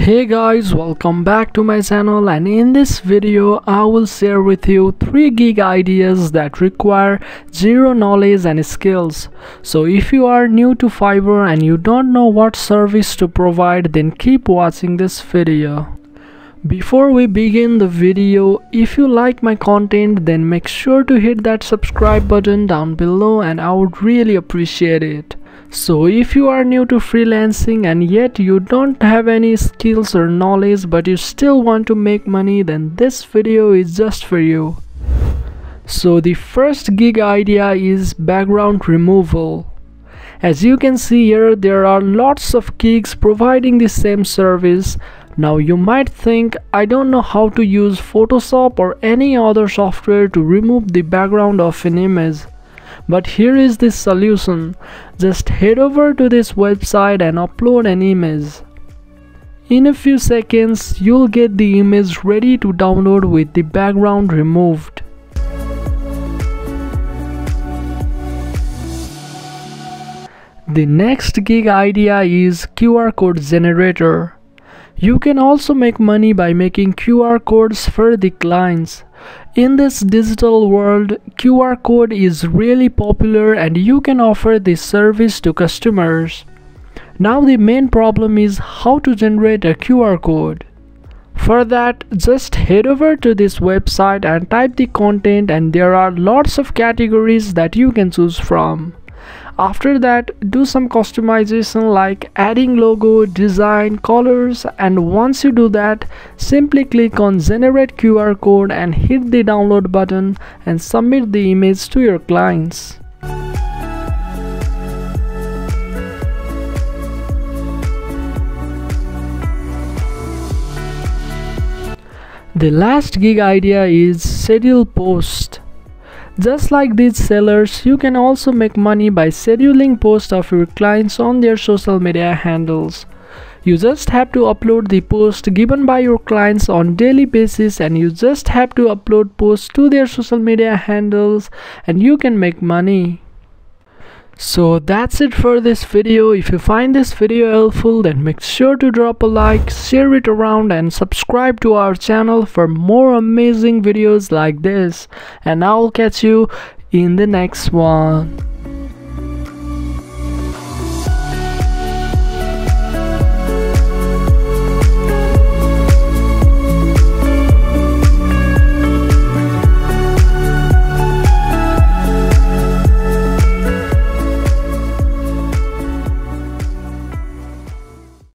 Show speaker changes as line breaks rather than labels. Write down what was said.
Hey guys, welcome back to my channel, and in this video I will share with you 3 gig ideas that require zero knowledge and skills. So if you are new to Fiverr and you don't know what service to provide, then keep watching this video. Before we begin the video, if you like my content, then make sure to hit that subscribe button down below and I would really appreciate it. So if you are new to freelancing and yet you don't have any skills or knowledge but you still want to make money, then this video is just for you. So the first gig idea is background removal. As you can see here, there are lots of gigs providing the same service. Now you might think, I don't know how to use Photoshop or any other software to remove the background of an image. But here is the solution. Just head over to this website and upload an image. In a few seconds, you'll get the image ready to download with the background removed. The next gig idea is QR code generator. You can also make money by making QR codes for the clients. In this digital world, QR code is really popular and you can offer this service to customers. Now the main problem is how to generate a QR code. For that, just head over to this website and type the content, and there are lots of categories that you can choose from. After that, do some customization like adding logo, design, colors, and once you do that, simply click on generate QR code and hit the download button and submit the image to your clients. The last gig idea is schedule post. Just like these sellers, you can also make money by scheduling posts of your clients on their social media handles. You just have to upload the post given by your clients on daily basis, and you just have to upload posts to their social media handles and you can make money. So that's it for this video. If you find this video helpful, then make sure to drop a like, share it around, and subscribe to our channel for more amazing videos like this. And I'll catch you in the next one.